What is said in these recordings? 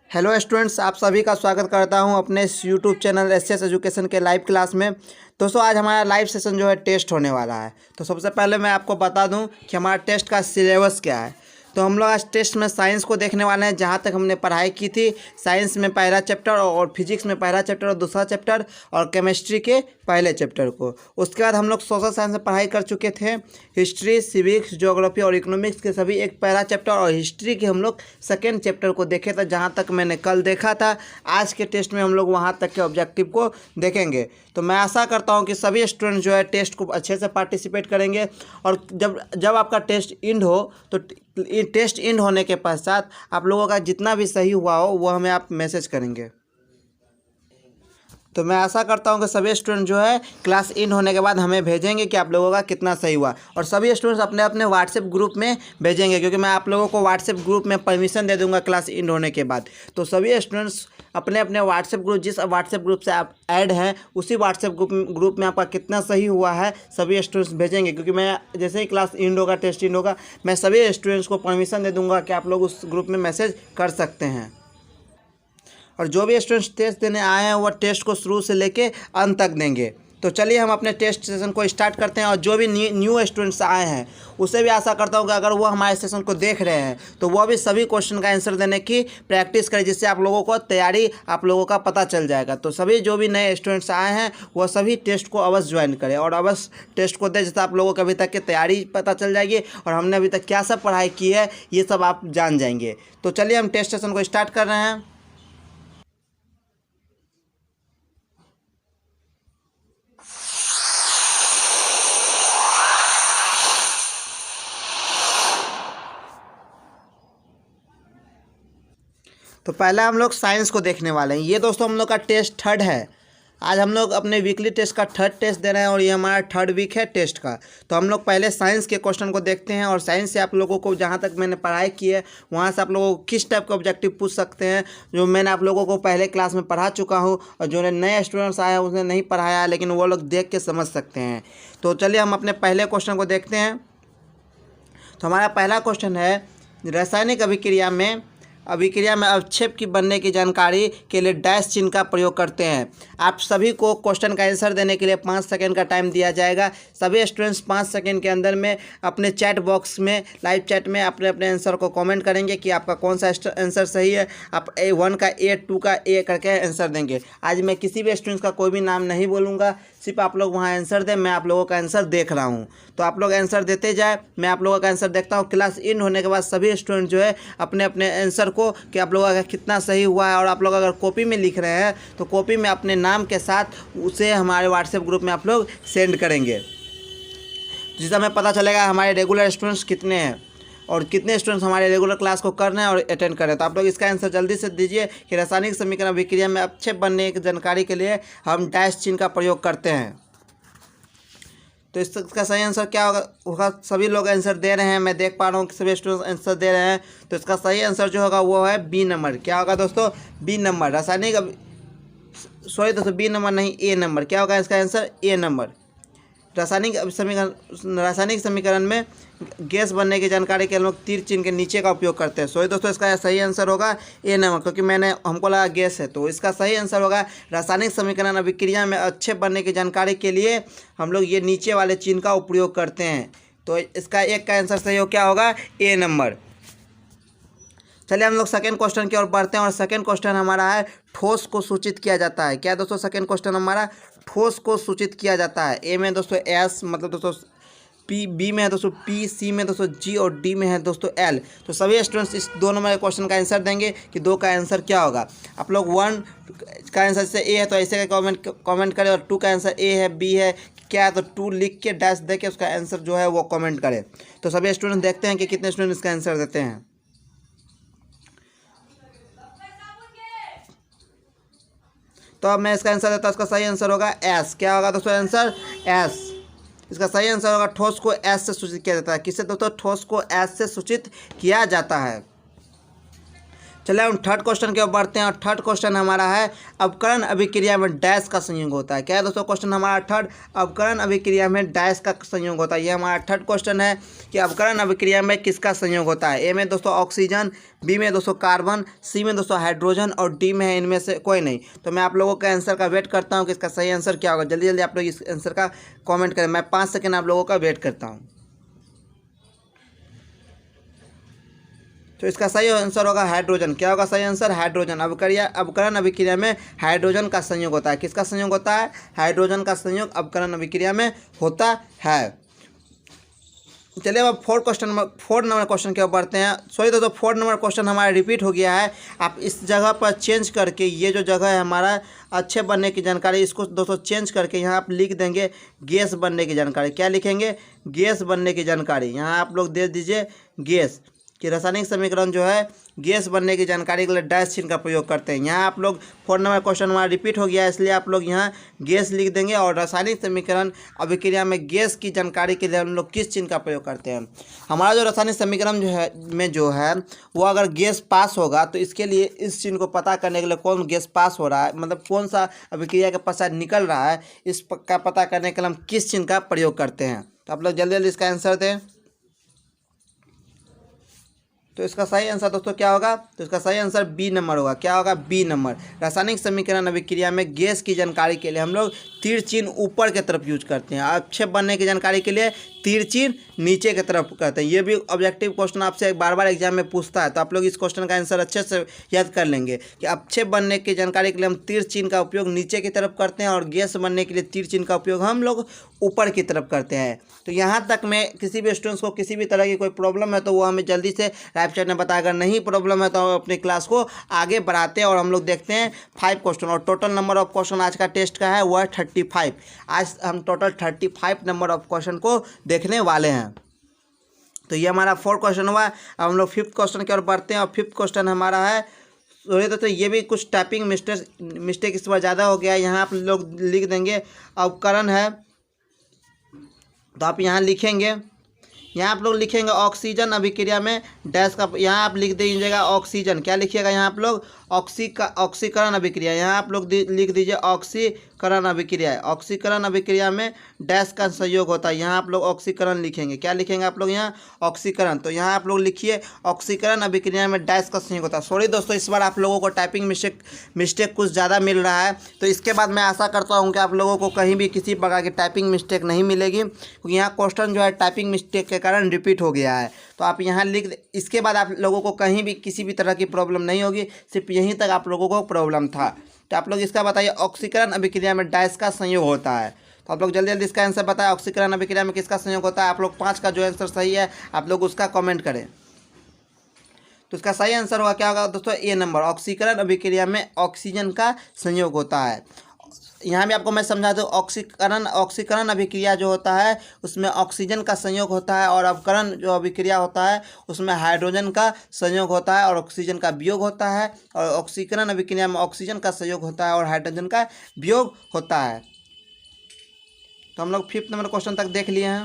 Hello students, आप सभी का स्वागत करता हूं अपने इस यूट्यूब चैनल एसएस एजुकेशन के लाइव क्लास में। दोस्तों, आज हमारा लाइव सेशन जो है टेस्ट होने वाला है। तो सबसे पहले मैं आपको बता दूं कि हमारा टेस्ट का सिलेबस क्या है। तो हम लोग आज टेस्ट में साइंस को देखने वाले हैं। जहां तक हमने पढ़ाई की थी, साइंस में पहला चैप्टर और फिजिक्स में पहला चैप्टर और दूसरा चैप्टर और केमिस्ट्री के पहले चैप्टर को। उसके बाद हम लोग सोशल साइंस में पढ़ाई कर चुके थे। हिस्ट्री, सिविक्स, ज्योग्राफी और इकोनॉमिक्स के सभी एक पहला चैप्टर और हिस्ट्री के हम लोग सेकेंड चैप्टर को देखे थे, जहाँ तक मैंने कल देखा था। आज के टेस्ट में हम लोग वहाँ तक के ऑब्जेक्टिव को देखेंगे। तो मैं आशा करता हूँ कि सभी स्टूडेंट जो है टेस्ट को अच्छे से पार्टिसिपेट करेंगे। और जब आपका टेस्ट इंड हो तो टेस्ट इंड होने के पश्चात आप लोगों का जितना भी सही हुआ हो वो हमें आप मैसेज करेंगे। तो मैं आशा करता हूं कि सभी स्टूडेंट जो है क्लास इन होने के बाद हमें भेजेंगे कि आप लोगों का कितना सही हुआ। और सभी स्टूडेंट्स अपने अपने व्हाट्सएप ग्रुप में भेजेंगे, क्योंकि मैं आप लोगों को व्हाट्सएप ग्रुप में परमिशन दे दूंगा क्लास इन होने के बाद। तो सभी स्टूडेंट्स अपने अपने व्हाट्सएप ग्रुप, जिस व्हाट्सएप ग्रुप से आप ऐड हैं उसी व्हाट्सएप ग्रुप में आपका कितना सही हुआ है सभी स्टूडेंट्स भेजेंगे। क्योंकि मैं जैसे ही क्लास इंड होगा, टेस्ट इंड होगा, मैं सभी स्टूडेंट्स को परमिशन दे दूँगा कि आप लोग उस ग्रुप में मैसेज कर सकते हैं। और जो भी स्टूडेंट्स टेस्ट देने आए हैं वह टेस्ट को शुरू से लेके अंत तक देंगे। तो चलिए हम अपने टेस्ट सेशन को स्टार्ट करते हैं। और जो भी न्यू स्टूडेंट्स आए हैं उसे भी आशा करता हूँ कि अगर वो हमारे सेशन को देख रहे हैं तो वह भी सभी क्वेश्चन का आंसर देने की प्रैक्टिस करें, जिससे आप लोगों को तैयारी आप लोगों का पता चल जाएगा। तो सभी जो भी नए स्टूडेंट्स आए हैं वह सभी टेस्ट को अवश्य ज्वाइन करें और अवश्य टेस्ट को दें, जिससे आप लोगों को अभी तक की तैयारी पता चल जाएगी और हमने अभी तक क्या सब पढ़ाई की है ये सब आप जान जाएंगे। तो चलिए हम टेस्ट सेशन को स्टार्ट कर रहे हैं। तो पहले हम लोग साइंस को देखने वाले हैं। ये दोस्तों हम लोग का टेस्ट थर्ड है। आज हम लोग अपने वीकली टेस्ट का थर्ड टेस्ट दे रहे हैं और ये हमारा थर्ड वीक है टेस्ट का। तो हम लोग पहले साइंस के क्वेश्चन को देखते हैं। और साइंस से आप लोगों को, जहाँ तक मैंने पढ़ाई की है वहाँ से आप लोगों को किस टाइप का ऑब्जेक्टिव पूछ सकते हैं, जो मैंने आप लोगों को पहले क्लास में पढ़ा चुका हूँ। और जो नए स्टूडेंट्स आए हैं उसने नहीं पढ़ाया, लेकिन वो लोग देख के समझ सकते हैं। तो चलिए हम अपने पहले क्वेश्चन को देखते हैं। तो हमारा पहला क्वेश्चन है, रासायनिक अभिक्रिया में अवक्षेप की बनने की जानकारी के लिए डैश चिन्ह का प्रयोग करते हैं। आप सभी को क्वेश्चन का आंसर देने के लिए 5 सेकंड का टाइम दिया जाएगा। सभी स्टूडेंट्स 5 सेकंड के अंदर में अपने चैट बॉक्स में, लाइव चैट में अपने अपने आंसर को कमेंट करेंगे कि आपका कौन सा आंसर सही है। आप A1 का A, 2 का A करके आंसर देंगे। आज मैं किसी भी स्टूडेंट्स का कोई भी नाम नहीं बोलूँगा, सिर्फ आप लोग वहाँ आंसर दें। मैं आप लोगों का आंसर देख रहा हूँ, तो आप लोग आंसर देते जाए, मैं आप लोगों का आंसर देखता हूँ। क्लास इन होने के बाद सभी स्टूडेंट जो है अपने अपने आंसर को, कि आप लोगों का कितना सही हुआ है, और आप लोग अगर कॉपी में लिख रहे हैं तो कॉपी में अपने नाम के साथ उसे हमारे व्हाट्सएप ग्रुप में आप लोग सेंड करेंगे, जिससे हमें पता चलेगा हमारे रेगुलर स्टूडेंट्स कितने हैं और कितने स्टूडेंट्स हमारे रेगुलर क्लास को कर रहे हैं और अटेंड कर रहे हैं। तो आप लोग इसका आंसर जल्दी से दीजिए कि रासायनिक समीकरण अभिक्रिया में अवक्षेप बनने की जानकारी के लिए हम डैश चिन्ह का प्रयोग करते हैं। तो इसका सही आंसर क्या होगा सभी लोग आंसर दे रहे हैं, मैं देख पा रहा हूँ कि सभी स्टूडेंट्स आंसर दे रहे हैं। तो इसका सही आंसर जो होगा वो है बी नंबर। क्या होगा दोस्तों? B number. बी नंबर नहीं, ए नंबर। क्या होगा इसका आंसर? ए नंबर। रासायनिक समीकरण में गैस बनने की जानकारी के हम लोग तीर चिन्ह के नीचे का उपयोग करते हैं। सॉरी दोस्तों, इसका सही आंसर होगा ए नंबर, क्योंकि हमको लगा गैस है। तो इसका सही आंसर होगा रासायनिक समीकरण अभिक्रिया में अवक्षेप बनने की जानकारी के लिए हम लोग ये नीचे वाले चिन्ह का उपयोग करते हैं। तो इसका एक का आंसर सही हो क्या होगा? ए नंबर। चलिए हम लोग सेकेंड क्वेश्चन की ओर बढ़ते हैं। और सेकेंड क्वेश्चन हमारा है, ठोस को सूचित किया जाता है। क्या दोस्तों? सेकेंड क्वेश्चन हमारा ठोस को सूचित किया जाता है। ए में दोस्तों एस, मतलब दोस्तों पी, बी में है दोस्तों पी, सी में दोस्तों जी और डी में है दोस्तों एल। तो सभी स्टूडेंट्स इस 2 नंबर के क्वेश्चन का आंसर देंगे कि 2 का आंसर क्या होगा। आप लोग 1 का आंसर से ए है तो ऐसे का कमेंट करें, और 2 का आंसर ए है, बी है, क्या है तो 2 लिख के डैश दे के उसका आंसर जो है वो कमेंट करें। तो सभी स्टूडेंट देखते हैं कि कितने स्टूडेंट इसका आंसर देते हैं। तो अब मैं इसका आंसर देता हूँ। इसका सही आंसर होगा एस। क्या होगा दोस्तों आंसर? एस। इसका सही आंसर होगा ठोस को एस से सूचित किया जाता है। किससे दोस्तों? ठोस को एस से सूचित किया जाता है। चलिए हम थर्ड क्वेश्चन की ओर बढ़ते हैं और थर्ड क्वेश्चन हमारा है अवकरण अभिक्रिया में डैश का संयोग होता है। क्या है दोस्तों क्वेश्चन हमारा थर्ड, अवकरण अभिक्रिया में डैश का संयोग होता है। ये हमारा थर्ड क्वेश्चन है कि अवकरण अभिक्रिया में किसका संयोग होता है। ए में दोस्तों ऑक्सीजन, बी में दोस्तों कार्बन, सी में दोस्तों हाइड्रोजन और डी में है इनमें से कोई नहीं। तो मैं आप लोगों के आंसर का वेट करता हूँ कि इसका सही आंसर क्या होगा। जल्दी जल्दी आप लोग इस आंसर का कॉमेंट करें। मैं 5 सेकेंड आप लोगों का वेट करता हूँ। तो इसका सही आंसर होगा हाइड्रोजन। क्या होगा सही आंसर? हाइड्रोजन। अवकरण अभिक्रिया में हाइड्रोजन का संयोग होता है। किसका संयोग होता है? हाइड्रोजन का संयोग अवकरण अभिक्रिया में होता है। चलिए अब फोर्थ नंबर क्वेश्चन के ऊपर बढ़ते हैं। सॉरी दोस्तों, फोर्थ नंबर क्वेश्चन हमारा रिपीट हो गया है। आप इस जगह पर चेंज करके, ये जो जगह है हमारा अच्छे बनने की जानकारी, इसको दोस्तों चेंज करके यहाँ आप लिख देंगे गैस बनने की जानकारी। क्या लिखेंगे? गैस बनने की जानकारी। यहाँ आप लोग दे दीजिए गैस कि रासायनिक समीकरण जो है गैस बनने की जानकारी के लिए डैश चिन्ह का प्रयोग करते हैं। यहाँ आप लोग 4 नंबर क्वेश्चन हमारा रिपीट हो गया है, इसलिए आप लोग यहाँ गैस लिख देंगे। और रासायनिक समीकरण अभिक्रिया में गैस की जानकारी के लिए हम लोग किस चिन्ह का प्रयोग करते हैं? हमारा जो रासायनिक समीकरण जो है वो अगर गैस पास होगा तो इसके लिए इस चिन्ह को पता करने के लिए कौन गैस पास हो रहा है, मतलब कौन सा अभिक्रिया के पश्चात निकल रहा है, इस का पता करने के लिए हम किस चिन्ह का प्रयोग करते हैं। तो आप लोग जल्दी जल्दी इसका आंसर दें। तो इसका सही आंसर दोस्तों क्या होगा? तो इसका सही आंसर बी नंबर होगा। क्या होगा? B number. रासायनिक समीकरण अभिक्रिया में गैस की जानकारी के लिए हम लोग तीर चिन्ह ऊपर की तरफ यूज करते हैं। अक्षय बनने की जानकारी के लिए तीर चिन्ह नीचे की तरफ करते हैं। ये भी ऑब्जेक्टिव क्वेश्चन आपसे बार बार एग्जाम में पूछता है, तो आप लोग इस क्वेश्चन का आंसर अच्छे से याद कर लेंगे कि अक्षय बनने की जानकारी के लिए हम तीर चिन्ह का उपयोग नीचे की तरफ करते हैं और गैस बनने के लिए तीर चिन्ह का उपयोग हम लोग ऊपर की तरफ करते हैं। तो यहाँ तक में किसी भी स्टूडेंट्स को किसी भी तरह की कोई प्रॉब्लम है तो वो हमें जल्दी से लाइव चैट में बताया। अगर नहीं प्रॉब्लम है तो हम अपनी क्लास को आगे बढ़ाते हैं और हम लोग देखते हैं 5 क्वेश्चन। और टोटल नंबर ऑफ क्वेश्चन आज का टेस्ट का है वह 35। आज हम टोटल 35 नंबर ऑफ क्वेश्चन को देखने वाले हैं। तो ये हमारा 4 क्वेश्चन हुआ। अब हम लोग 5th क्वेश्चन की ओर बढ़ते हैं और 5th क्वेश्चन हमारा है, सॉरी दोस्तों ये भी कुछ टाइपिंग मिस्टेक इस बार ज़्यादा हो गया है। यहाँ आप लोग लिख देंगे अवकरण है, तो आप यहाँ लिखेंगे, यहाँ आप लोग लिखेंगे ऑक्सीजन अभिक्रिया में डैश का, यहाँ आप लिख दीजिएगा ऑक्सीजन। क्या लिखिएगा यहाँ आप लोग? ऑक्सीकरण अभिक्रिया। यहाँ आप लोग लिख दीजिए ऑक्सीकरण अभिक्रिया। ऑक्सीकरण अभिक्रिया में डैश का संयोग होता है। यहाँ आप लोग ऑक्सीकरण लिखेंगे। क्या लिखेंगे आप लोग? यहाँ ऑक्सीकरण। तो यहाँ आप लोग लिखिए ऑक्सीकरण अभिक्रिया में डैश का संयोग होता है। सॉरी दोस्तों, इस बार आप लोगों को टाइपिंग मिस्टेक कुछ ज़्यादा मिल रहा है, तो इसके बाद मैं आशा करता हूँ कि आप लोगों को कहीं भी किसी प्रकार की टाइपिंग मिस्टेक नहीं मिलेगी, क्योंकि यहाँ क्वेश्चन जो है टाइपिंग मिस्टेक के कारण रिपीट हो गया है। तो आप यहाँ इसके बाद आप लोगों को कहीं भी किसी भी तरह की प्रॉब्लम नहीं होगी, सिर्फ यहीं तक आप लोगों को प्रॉब्लम था। तो आप लोग इसका बताइए ऑक्सीकरण अभिक्रिया में डैश का संयोग होता है। तो आप लोग जल्दी जल्दी इसका आंसर बताएं, ऑक्सीकरण अभिक्रिया में किसका संयोग होता है। आप लोग 5 का जो आंसर सही है आप लोग उसका कमेंट करें। तो इसका सही आंसर होगा क्या होगा दोस्तों? ए नंबर। ऑक्सीकरण अभिक्रिया में ऑक्सीजन का संयोग होता है। यहाँ भी आपको मैं समझा दूँ, ऑक्सीकरण अभिक्रिया जो होता है उसमें ऑक्सीजन का संयोग होता है, और अवकरण जो अभिक्रिया होता है उसमें हाइड्रोजन का संयोग होता है और ऑक्सीजन का वियोग होता है। और ऑक्सीकरण अभिक्रिया में ऑक्सीजन का संयोग होता है और हाइड्रोजन का वियोग होता है। तो हम लोग 5th नंबर क्वेश्चन तक देख लिए हैं।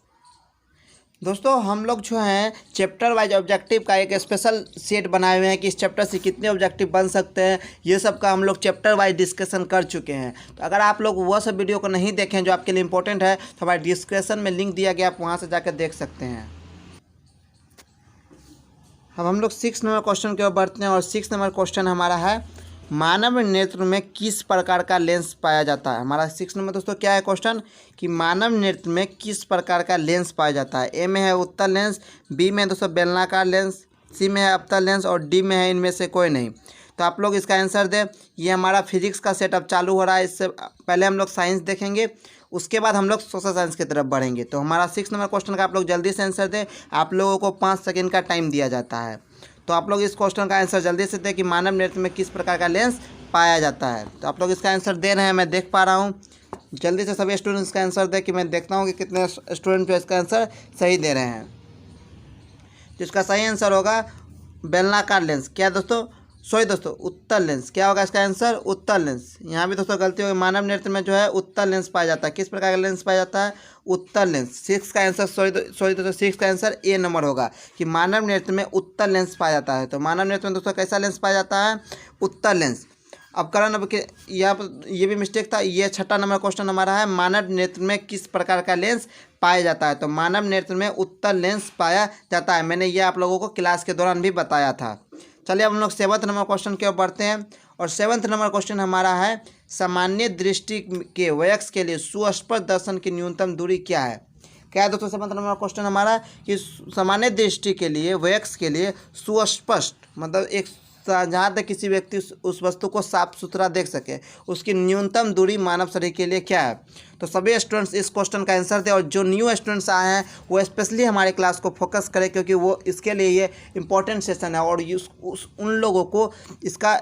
दोस्तों हम लोग जो हैं चैप्टर वाइज ऑब्जेक्टिव का एक स्पेशल सेट बनाए हुए हैं कि इस चैप्टर से कितने ऑब्जेक्टिव बन सकते हैं, ये सब का हम लोग चैप्टर वाइज डिस्कशन कर चुके हैं। तो अगर आप लोग वह सब वीडियो को नहीं देखें जो आपके लिए इंपॉर्टेंट है, तो हमारे डिस्क्रिप्शन में लिंक दिया गया, आप वहाँ से जाकर देख सकते हैं। अब हम लोग 6 नंबर क्वेश्चन की ओर बढ़ते हैं और 6 नंबर क्वेश्चन हमारा है मानव नेत्र में किस प्रकार का लेंस पाया जाता है। हमारा 6 नंबर दोस्तों क्या है क्वेश्चन कि मानव नेत्र में किस प्रकार का लेंस पाया जाता है। ए में है उत्तल लेंस, बी में दोस्तों बेलनाकार लेंस, सी में है अवतल लेंस और डी में है इनमें से कोई नहीं। तो आप लोग इसका आंसर दें। ये हमारा फिजिक्स का सेटअप चालू हो रहा है, इससे पहले हम लोग साइंस देखेंगे, उसके बाद हम लोग सोशल साइंस की तरफ बढ़ेंगे। तो हमारा 6 नंबर क्वेश्चन का आप लोग जल्दी से आंसर दें। आप लोगों को 5 सेकेंड का टाइम दिया जाता है। तो आप लोग इस क्वेश्चन का आंसर जल्दी से दें कि मानव नेत्र में किस प्रकार का लेंस पाया जाता है। तो आप लोग इसका आंसर दे रहे हैं, मैं देख पा रहा हूँ। जल्दी से सभी स्टूडेंट्स का आंसर दें कि मैं देखता हूँ कि कितने स्टूडेंट जो इसका आंसर सही दे रहे हैं। तो इसका सही आंसर होगा बेलनाकार लेंस। क्या दोस्तों? सॉरी दोस्तों, उत्तल लेंस। क्या होगा इसका आंसर? उत्तल लेंस। यहाँ भी दोस्तों गलती होगी। मानव नेत्र में जो है उत्तल लेंस पाया जाता है। किस प्रकार का लेंस पाया जाता है? उत्तर लेंस। सिक्स का आंसर सॉरी दोस्तों सिक्स का आंसर ए नंबर होगा कि मानव नेत्र में उत्तर लेंस पाया जाता है। तो मानव नेत्र में दोस्तों कैसा लेंस पाया जाता है? उत्तर लेंस। अब करण अब के यहाँ पर ये भी मिस्टेक था। ये छठा नंबर क्वेश्चन हमारा है, मानव नेत्र में किस प्रकार का लेंस पाया जाता है? तो मानव नेत्र में उत्तर लेंस पाया जाता है। मैंने ये आप लोगों को क्लास के दौरान भी बताया था। चलिए अब हम लोग 7वें नंबर क्वेश्चन की ओर बढ़ते हैं और 7वें नंबर क्वेश्चन हमारा है, सामान्य दृष्टि के वयस्क के लिए सुस्पष्ट दर्शन की न्यूनतम दूरी क्या है? क्या है दोस्तों 7वां नंबर क्वेश्चन हमारा कि सामान्य दृष्टि के लिए वयस्क के लिए सुस्पष्ट मतलब एक जहाँ तक किसी व्यक्ति उस वस्तु को साफ सुथरा देख सके उसकी न्यूनतम दूरी मानव शरीर के लिए क्या है? तो सभी स्टूडेंट्स इस क्वेश्चन का आंसर दें और जो न्यू स्टूडेंट्स आए हैं वो स्पेशली हमारे क्लास को फोकस करें क्योंकि वो इसके लिए ये इम्पोर्टेंट सेशन है और उन लोगों को इसका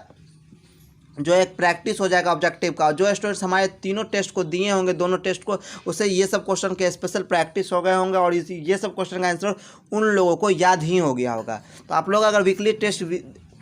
जो एक प्रैक्टिस हो जाएगा ऑब्जेक्टिव का। जो स्टूडेंट्स हमारे तीनों टेस्ट को दिए होंगे, दोनों टेस्ट को, उससे ये सब क्वेश्चन के स्पेशल प्रैक्टिस हो गए होंगे और ये सब क्वेश्चन का आंसर उन लोगों को याद ही हो गया होगा। तो आप लोग अगर वीकली टेस्ट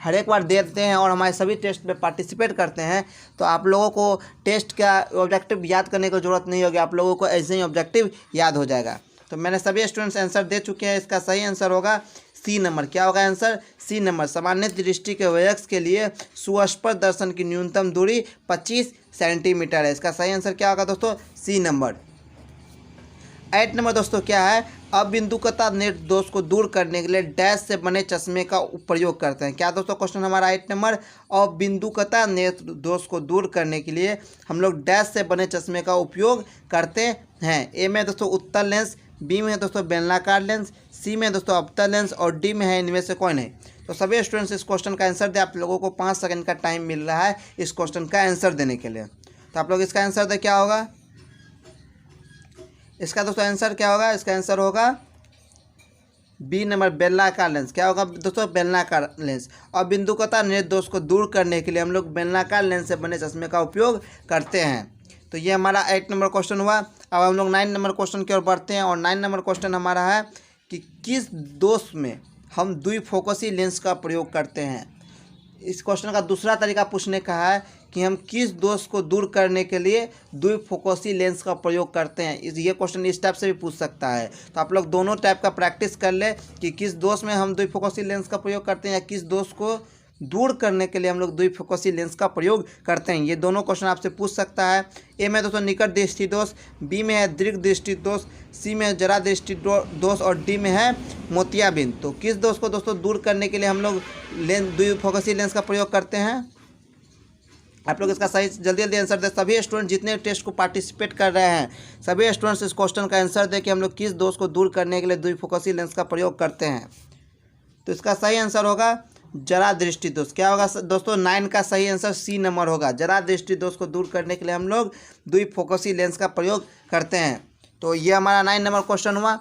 हर एक बार देते हैं और हमारे सभी टेस्ट में पार्टिसिपेट करते हैं तो आप लोगों को टेस्ट का ऑब्जेक्टिव याद करने की ज़रूरत नहीं होगी, आप लोगों को ऐसे ही ऑब्जेक्टिव याद हो जाएगा। तो मैंने सभी स्टूडेंट्स आंसर दे चुके हैं। इसका सही आंसर होगा सी नंबर। क्या होगा आंसर? सी नंबर। सामान्य दृष्टि के वयस्क के लिए सुस्पष्ट दर्शन की न्यूनतम दूरी 25 सेंटीमीटर है। इसका सही आंसर क्या होगा दोस्तों? सी नंबर। 8 नंबर दोस्तों क्या है? अबिंदुकता नेत्र दोष को दूर करने के लिए डैश से बने चश्मे का प्रयोग करते हैं। क्या दोस्तों क्वेश्चन हमारा 8 नंबर? अबिंदुकता नेत्र दोष को दूर करने के लिए हम लोग डैश से बने चश्मे का उपयोग करते हैं। ए में दोस्तों उत्तल लेंस, बी में दोस्तों बेलनाकार लेंस, सी में दोस्तों अवतल लेंस और डी में है इनमें से कोई नहीं। तो सभी स्टूडेंट्स इस क्वेश्चन का आंसर दे। आप लोगों को 5 सेकंड का टाइम मिल रहा है इस क्वेश्चन का आंसर देने के लिए। तो आप लोग इसका आंसर दे। क्या होगा इसका दोस्तों आंसर? क्या होगा इसका आंसर? होगा बी नंबर बेलनाकार लेंस। क्या होगा दोस्तों? बेलनाकार लेंस। और बिंदुकता नेत्र दोष को दूर करने के लिए हम लोग बेलनाकार लेंस से बने चश्मे का उपयोग करते हैं। तो ये हमारा 8 नंबर क्वेश्चन हुआ। अब हम लोग 9 नंबर क्वेश्चन की ओर बढ़ते हैं और 9 नंबर क्वेश्चन हमारा है कि किस दोष में हम द्विफोकसी लेंस का प्रयोग करते हैं। इस क्वेश्चन का दूसरा तरीका पूछने का है कि हम किस दोष को दूर करने के लिए द्विफोकसी लेंस का प्रयोग करते हैं। ये क्वेश्चन इस टाइप से भी पूछ सकता है। तो आप लोग दोनों टाइप का प्रैक्टिस कर ले कि किस दोष में हम द्विफोकसी लेंस का प्रयोग करते हैं या किस दोष को दूर करने के लिए हम लोग द्विफोकसी लेंस का प्रयोग करते हैं। ये दोनों क्वेश्चन आपसे पूछ सकता है। ए में दोस्तों निकट दृष्टि दोष, बी में है दीर्घ दृष्टि दोष, सी में जरा दृष्टि दोष और डी में है मोतियाबिंद। तो किस दोष को दोस्तों दूर करने के लिए हम लोग द्विफोकसी लेंस का प्रयोग करते हैं? आप लोग इसका सही जल्दी जल्दी आंसर दें। सभी स्टूडेंट जितने टेस्ट को पार्टिसिपेट कर रहे हैं सभी स्टूडेंट्स इस क्वेश्चन का आंसर दें कि हम लोग किस दोष को दूर करने के लिए द्विफोकसी लेंस का प्रयोग करते हैं। तो इसका सही आंसर होगा जरा दृष्टि दोष। क्या होगा दोस्तों? 9 का सही आंसर सी नंबर होगा। जरा दृष्टि दोष को दूर करने के लिए हम लोग द्विफोकसी लेंस का प्रयोग करते हैं। तो ये हमारा 9 नंबर क्वेश्चन हुआ।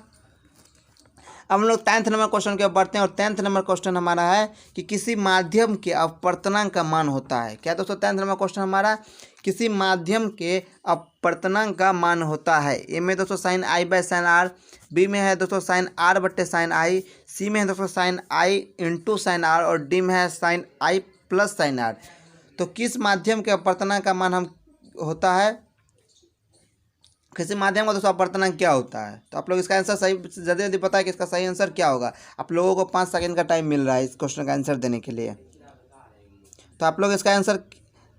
अब हम लोग 10th नंबर क्वेश्चन के बढ़ते हैं और 10th नंबर क्वेश्चन हमारा है कि किसी माध्यम के अपवर्तनांक का मान होता है। क्या दोस्तों 10th नंबर क्वेश्चन हमारा किसी माध्यम के अपवर्तनांक का मान होता है। ए में दोस्तों sine I by sine R, B में है दोस्तों साइन आर बट्टे साइन आई, सी में है दोस्तों sine I into sine R और डी में है sine I plus sine R. तो किस माध्यम के अपवर्तनांक का मान हम होता है? किसी माध्यम का दोस्तों अपवर्तनांक क्या होता है? तो आप लोग इसका आंसर सही जल्दी जल्दी पता है कि इसका सही आंसर क्या होगा। आप लोगों को 5 सेकंड का टाइम मिल रहा है इस क्वेश्चन का आंसर देने के लिए। तो आप लोग इसका आंसर,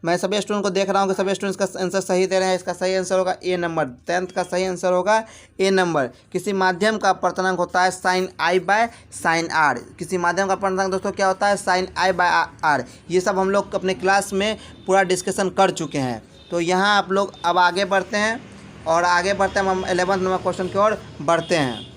मैं सभी स्टूडेंट को देख रहा हूँ कि सभी स्टूडेंट्स का आंसर सही दे रहे हैं। इसका सही आंसर होगा ए नंबर। 10th का सही आंसर होगा ए नंबर। किसी माध्यम का अपवर्तनांक होता है sine I by sine R. किसी माध्यम का अपवर्तनांक दोस्तों क्या होता है? Sine I by R. ये सब हम लोग अपने क्लास में पूरा डिस्कशन कर चुके हैं। तो यहाँ आप लोग अब आगे बढ़ते हैं और आगे बढ़ते हैं हम 11th नंबर क्वेश्चन की ओर बढ़ते हैं।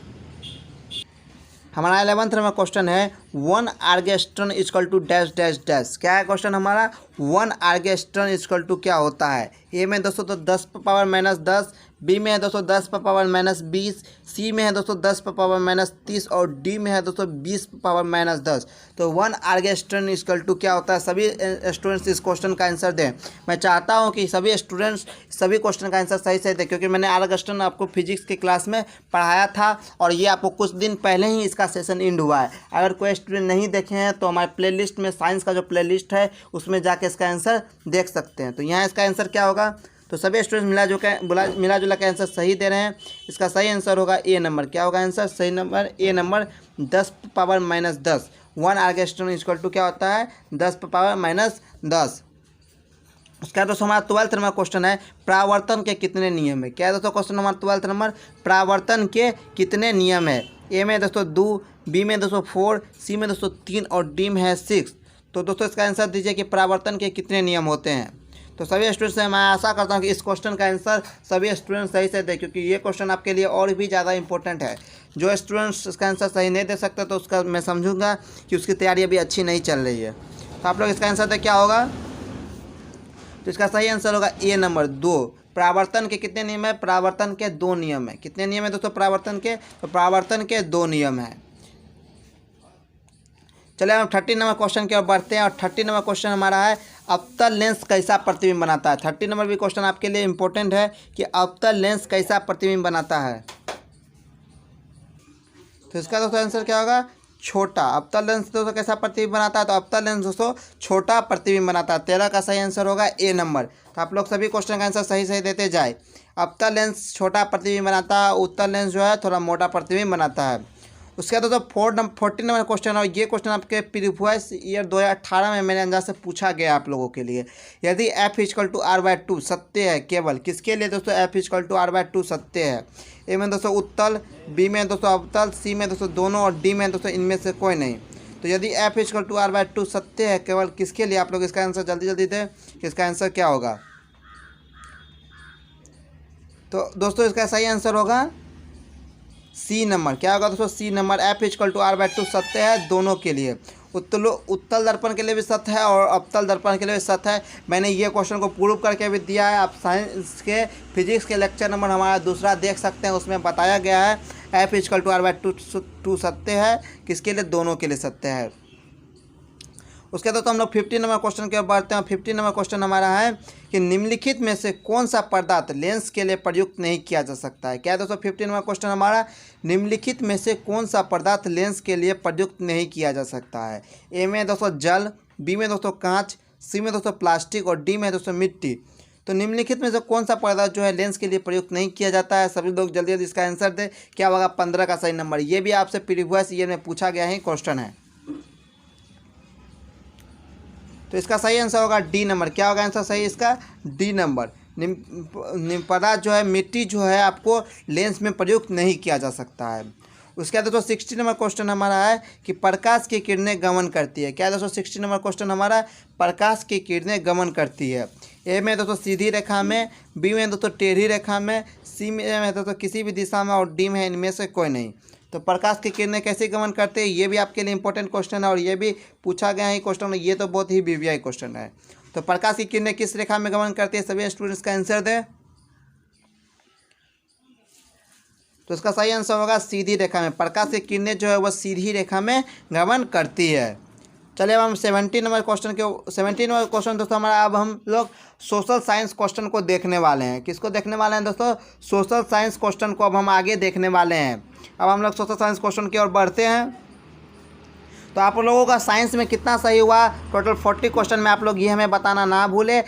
हमारा 11th नंबर क्वेश्चन है 1 आर्गेस्ट्रॉन equal to dash dash dash. क्या है क्वेश्चन हमारा? 1 आर्गेस्ट्रॉन इक्वल टू क्या होता है? ए में दोस्तों तो 10 पर पावर माइनस 10, बी में है दोस्तों 10 पर पावर माइनस 20, सी में है दोस्तों 10 पर पावर माइनस 30 और डी में है दोस्तों 20 पर पावर माइनस 10। तो 1 आर्गेस्ट्रॉन इक्वल टू क्या होता है? सभी स्टूडेंट्स इस क्वेश्चन का आंसर दें। मैं चाहता हूं कि सभी स्टूडेंट्स सभी क्वेश्चन का आंसर सही सही दें क्योंकि मैंने आर्गेस्ट्रॉन आपको फिजिक्स की क्लास में पढ़ाया था और ये आपको कुछ दिन पहले ही इसका सेशन एंड हुआ है। अगर कोई स्टूडेंट नहीं देखे हैं तो हमारे प्ले में साइंस का जो प्ले है उसमें जाके इसका आंसर देख सकते हैं। तो यहाँ इसका आंसर क्या होगा? तो सभी स्टूडेंट्स मिला जुला के आंसर सही दे रहे हैं। इसका सही आंसर होगा ए नंबर। क्या होगा आंसर? सही number A number 10⁻−10। 1 R student equal to क्या होता है? 10⁻−10। उसके बाद दोस्तों हमारा 12th नंबर क्वेश्चन है, परावर्तन के कितने नियम है। क्या है दोस्तों क्वेश्चन हमारा 12th नंबर? परावर्तन के कितने नियम है। ए में दोस्तों 2, बी में दोस्तों 4, सी में दोस्तों 3 और डी में है 6। तो दोस्तों इसका आंसर दीजिए कि परावर्तन के कितने नियम होते हैं। तो सभी स्टूडेंट्स से मैं आशा करता हूँ कि इस क्वेश्चन का आंसर सभी स्टूडेंट्स सही से दें, क्योंकि ये क्वेश्चन आपके लिए और भी ज़्यादा इंपॉर्टेंट है। जो स्टूडेंट्स इसका आंसर सही नहीं दे सकते तो उसका मैं समझूंगा कि उसकी तैयारी अभी अच्छी नहीं चल रही है। तो आप लोग इसका आंसर दें क्या होगा? तो इसका सही आंसर होगा ए नंबर 2। परावर्तन के कितने नियम है? परावर्तन के 2 नियम है। कितने नियम है दोस्तों परावर्तन के? तो परावर्तन के 2 नियम है। चलिए हम 30 नंबर क्वेश्चन की ओर बढ़ते हैं और 30 नंबर क्वेश्चन हमारा है, अवतल लेंस कैसा प्रतिबिंब बनाता है। 30 नंबर भी क्वेश्चन आपके लिए इंपॉर्टेंट है कि अवतल लेंस कैसा प्रतिबिंब बनाता है। तो इसका दोस्तों आंसर क्या होगा? छोटा। अवतल लेंस दोस्तों कैसा प्रतिबिंब बनाता है? तो अवतल लेंस दोस्तों छोटा प्रतिबिंब बनाता है। 13 का सही आंसर होगा ए नंबर। तो आप लोग सभी क्वेश्चन का आंसर सही सही देते जाए। अवतल लेंस छोटा प्रतिबिंब बनाता है, उत्तल लेंस जो है थोड़ा मोटा प्रतिबिंब बनाता है। उसके बाद दोस्तों 14 नंबर क्वेश्चन और ये क्वेश्चन आपके प्रीवियस ईयर 2018 में मेरे अंदाज से पूछा गया आप लोगों के लिए। यदि f = r/2 सत्य है, केवल किसके लिए दोस्तों f = r/2 सत्य है? ए में दोस्तों उत्तल, बी में दोस्तों अवतल, सी में दोस्तों दोनों और डी में दोस्तों इनमें से कोई नहीं। तो यदि f = r/2 सत्य है केवल किसके लिए, आप लोग इसका आंसर जल्दी जल्दी दें कि इसका आंसर क्या होगा। तो दोस्तों इसका सही आंसर होगा सी नंबर। क्या होगा दोस्तों? सी नंबर। f = r/2 सत्य है दोनों के लिए। उत्तल दर्पण के लिए भी सत्य है और अवतल दर्पण के लिए भी सत्य है। मैंने ये क्वेश्चन को प्रूव करके भी दिया है। आप साइंस के फिजिक्स के लेक्चर नंबर हमारा दूसरा देख सकते हैं, उसमें बताया गया है f = r/2 सत्य है किसके लिए? दोनों के लिए सत्य है। उसके बाद तो हम लोग 15 नंबर क्वेश्चन के बढ़ते हैं। 15 नंबर क्वेश्चन हमारा है कि निम्नलिखित में से कौन सा पदार्थ लेंस के लिए प्रयुक्त नहीं किया जा सकता है। क्या है दोस्तों 15 नंबर क्वेश्चन हमारा? निम्नलिखित में से कौन सा पदार्थ लेंस के लिए प्रयुक्त नहीं किया जा सकता है। ए में दोस्तों जल, बी में दोस्तों कांच, सी में दोस्तों प्लास्टिक और डी में दोस्तों मिट्टी। तो निम्नलिखित में से कौन सा पदार्थ जो है लेंस के लिए प्रयुक्त नहीं किया जाता है। सभी लोग जल्दी जल्दी इसका आंसर दें। क्या होगा? 15 का सही नंबर। ये भी आपसे प्रीवियस ईयर में पूछा गया है क्वेश्चन है। तो इसका सही आंसर होगा डी नंबर। क्या होगा आंसर सही इसका? D number. पदार्थ जो है मिट्टी जो है आपको लेंस में प्रयुक्त नहीं किया जा सकता है। उसके बाद दोस्तों 60 नंबर क्वेश्चन हमारा है कि प्रकाश की किरणें गमन करती है। क्या है दोस्तों 60 नंबर क्वेश्चन हमारा? प्रकाश की किरणें गमन करती है। ए में दोस्तों सीधी रेखा में, बी में दोस्तों टेढ़ी रेखा में, सी में दोस्तों किसी भी दिशा में और डी में इनमें से कोई नहीं। तो प्रकाश की किरणें कैसे गमन करते हैं, ये भी आपके लिए इंपॉर्टेंट क्वेश्चन है और ये भी पूछा गया है क्वेश्चन। ये तो बहुत ही वीवीआई क्वेश्चन है। तो प्रकाश की किरणें किस रेखा में गमन करती है? सभी स्टूडेंट्स का आंसर दें। तो इसका सही आंसर होगा सीधी रेखा में। प्रकाश की किरणें जो है वह सीधी रेखा में गमन करती है। चलिए अब हम 17 नंबर क्वेश्चन दोस्तों हमारा, अब हम लोग सोशल साइंस क्वेश्चन को देखने वाले हैं। किसको देखने वाले हैं दोस्तों? सोशल साइंस क्वेश्चन को अब हम आगे देखने वाले हैं। अब हम लोग सोशल साइंस क्वेश्चन की ओर बढ़ते हैं। तो आप लोगों का साइंस में कितना सही हुआ, टोटल 40 क्वेश्चन में आप लोग ये हमें बताना ना भूले।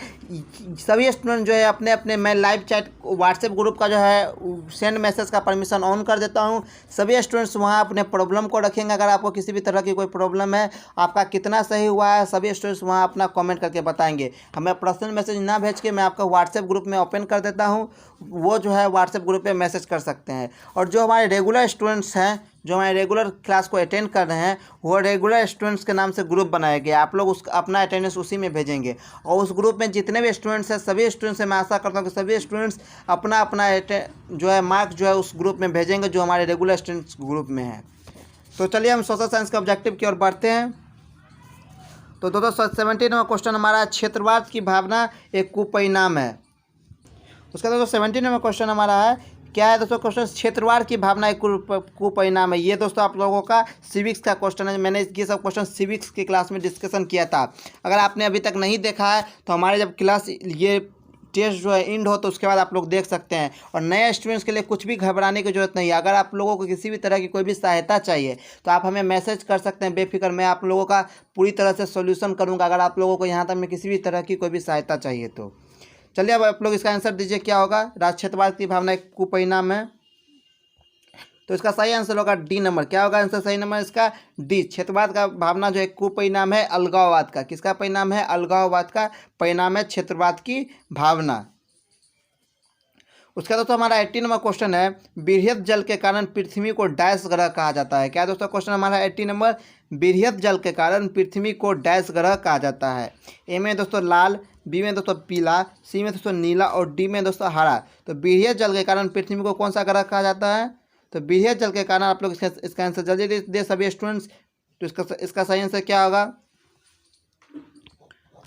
सभी स्टूडेंट जो है अपने अपने, मैं लाइव चैट व्हाट्सएप ग्रुप का जो है सेंड मैसेज का परमिशन ऑन कर देता हूँ। सभी स्टूडेंट्स वहाँ अपने प्रॉब्लम को रखेंगे। अगर आपको किसी भी तरह की कोई प्रॉब्लम है, आपका कितना सही हुआ है, सभी स्टूडेंट्स वहाँ अपना कमेंट करके बताएंगे। हमें पर्सनल मैसेज ना भेज के मैं आपका व्हाट्सएप ग्रुप में ओपन कर देता हूँ, वो जो है व्हाट्सएप ग्रुप पर मैसेज कर सकते हैं। और जो हमारे रेगुलर स्टूडेंट्स हैं, जो हमारे रेगुलर क्लास को अटेंड कर रहे हैं, वो रेगुलर स्टूडेंट्स के नाम से ग्रुप बनाया गया। आप लोग अपना अटेंडेंस उसी में भेजेंगे और उस ग्रुप में जितने भी स्टूडेंट्स हैं, सभी स्टूडेंट्स से मैं आशा करता हूँ कि सभी स्टूडेंट्स अपना अपना जो है मार्क जो है उस ग्रुप में भेजेंगे जो हमारे रेगुलर स्टूडेंट्स ग्रुप में है। तो चलिए हम सोशल साइंस के ऑब्जेक्टिव की ओर बढ़ते हैं। तो दोस्तों 17वां क्वेश्चन हमारा, क्षेत्रवाद की भावना एक कुपरिणाम है। उसका दोस्तों 17वां क्वेश्चन हमारा है, क्या है दोस्तों क्वेश्चन? क्षेत्रवाद की भावना एक कुपरिणाम है। ये दोस्तों आप लोगों का सिविक्स का क्वेश्चन है। मैंने ये सब क्वेश्चन सिविक्स की क्लास में डिस्कशन किया था। अगर आपने अभी तक नहीं देखा है तो हमारे जब क्लास ये टेस्ट जो है एंड हो तो उसके बाद आप लोग देख सकते हैं। और नए स्टूडेंट्स के लिए कुछ भी घबराने की जरूरत नहीं है। अगर आप लोगों को किसी भी तरह की कोई भी सहायता चाहिए तो आप हमें मैसेज कर सकते हैं बेफिक्र। मैं आप लोगों का पूरी तरह से सोल्यूशन करूँगा अगर आप लोगों को यहाँ तक में किसी भी तरह की कोई भी सहायता चाहिए तो। चलिए अब आप लोग इसका आंसर दीजिए क्या होगा। राष्ट्रवाद की भावना एक कुपरिणाम है, तो इसका सही आंसर होगा डी नंबर। क्या होगा आंसर सही नंबर इसका? डी। क्षेत्रवाद का भावना जो है कुपरिणाम है अलगाववाद का। किसका परिणाम है? अलगाववाद का परिणाम है क्षेत्रवाद की भावना। उसका दोस्तों हमारा 80 नंबर क्वेश्चन है, बृहत जल के कारण पृथ्वी को डैश ग्रह कहा जाता है। क्या दोस्तों क्वेश्चन हमारा 80 नंबर, बृहत जल के कारण पृथ्वी को डैश ग्रह कहा जाता है। ए में दोस्तों लाल, बी में दोस्तों पीला, सी में दोस्तों नीला और डी में दोस्तों हरा। तो बृहत जल के कारण पृथ्वी को कौन सा ग्रह कहा जाता है? तो बृहत जल के कारण आप लोग इसका आंसर जल्दी दे सभी स्टूडेंट्स। तो इसका सही आंसर क्या होगा?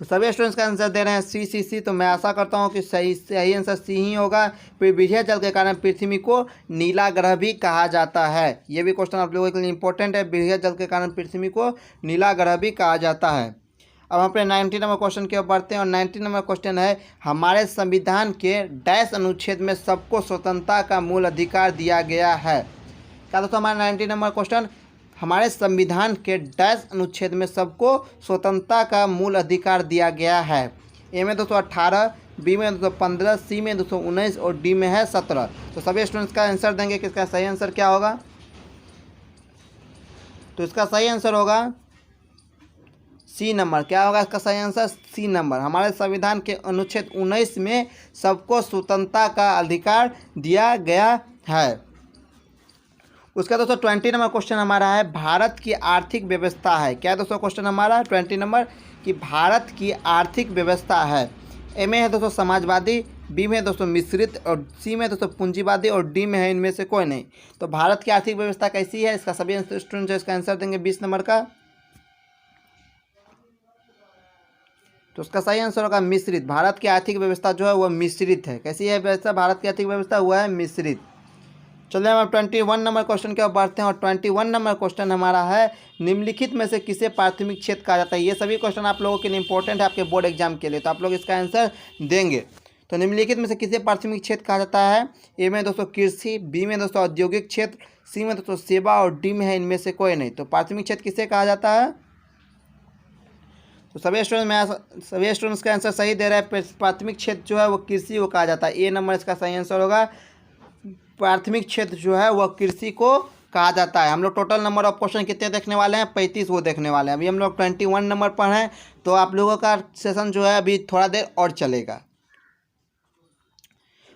तो सभी स्टूडेंट्स का आंसर दे रहे हैं सी। तो मैं आशा करता हूं कि सही आंसर सी ही होगा। फिर बृहत जल के कारण पृथ्वी को नीला ग्रह भी कहा जाता है। ये भी क्वेश्चन आप लोगों के लिए इंपॉर्टेंट है, बृहत जल के कारण पृथ्वी को नीला ग्रह भी कहा जाता है। अब हम अपने 90 नंबर क्वेश्चन की ओर बढ़ते हैं और 90 नंबर क्वेश्चन है, हमारे संविधान के डैश अनुच्छेद में सबको स्वतंत्रता का मूल अधिकार दिया गया है। क्या दोस्तों हमारा 90 नंबर क्वेश्चन, हमारे संविधान के डैश अनुच्छेद में सबको स्वतंत्रता का मूल अधिकार दिया गया है। ए में 218, बी में 215, सी में 219 और डी में है 17। तो सभी स्टूडेंट्स का आंसर देंगे कि इसका सही आंसर क्या होगा। तो इसका सही आंसर होगा सी नंबर। क्या होगा इसका सही आंसर? सी नंबर। हमारे संविधान के अनुच्छेद 19 में सबको स्वतंत्रता का अधिकार दिया गया है। उसका दोस्तों 20 नंबर क्वेश्चन हमारा है, भारत की आर्थिक व्यवस्था है। क्या दोस्तों क्वेश्चन हमारा 20 नंबर कि भारत की आर्थिक व्यवस्था है। ए में है दोस्तों समाजवादी, बी में दोस्तों मिश्रित और सी में दोस्तों पूंजीवादी और डी में है इनमें से कोई नहीं। तो भारत की आर्थिक व्यवस्था कैसी है? इसका सभी स्टूडेंट जो इसका आंसर देंगे 20 नंबर का। तो उसका सही आंसर होगा मिश्रित। भारत की आर्थिक व्यवस्था जो है वह मिश्रित है। कैसी है व्यवस्था? भारत की आर्थिक व्यवस्था हुआ है मिश्रित। चलिए हम 21 नंबर क्वेश्चन की ओर बढ़ते हैं और 21 नंबर क्वेश्चन हमारा है, निम्नलिखित में से किसे प्राथमिक क्षेत्र कहा जाता है। ये सभी क्वेश्चन आप लोगों के लिए इंपॉर्टेंट है आपके बोर्ड एग्जाम के लिए, तो आप लोग इसका आंसर देंगे। तो निम्नलिखित में से किसे प्राथमिक क्षेत्र कहा जाता है? ए में दोस्तों कृषि, बी में दोस्तों औद्योगिक क्षेत्र, सी में दोस्तों सेवा और डी में है इनमें से कोई नहीं। तो प्राथमिक क्षेत्र किसे कहा जाता है? तो सभी स्टूडेंट्स का आंसर सही दे रहा है। प्राथमिक क्षेत्र जो है वो कृषि को कहा जाता है। ए नंबर इसका सही आंसर होगा। प्राथमिक क्षेत्र जो है वह कृषि को कहा जाता है। हम लोग टोटल नंबर ऑफ क्वेश्चन कितने देखने वाले हैं? 35 वो देखने वाले हैं। अभी हम लोग 21 नंबर पर हैं, तो आप लोगों का सेशन जो है अभी थोड़ा देर और चलेगा।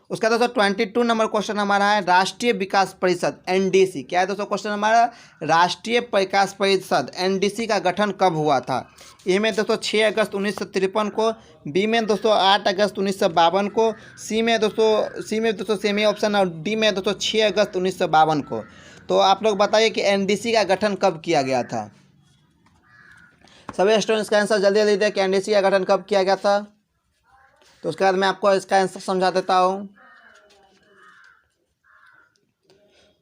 उसका दोस्तों 22 नंबर क्वेश्चन हमारा है, राष्ट्रीय विकास परिषद एनडीसी। क्या है दोस्तों क्वेश्चन हमारा? राष्ट्रीय विकास परिषद एनडीसी का गठन कब हुआ था? ए में दोस्तों 6 अगस्त 1953 को, बी में दोस्तों 8 अगस्त 1952 को, सी में दोस्तों सेमी ऑप्शन और डी में दोस्तों 6 अगस्त 1952 को। तो आप लोग बताइए कि एनडीसी का गठन कब किया गया था। सभी स्टूडेंट्स का आंसर जल्दी जल्दी दें कि एनडीसी का गठन कब किया गया था। तो उसके बाद मैं आपको इसका आंसर समझा देता हूँ।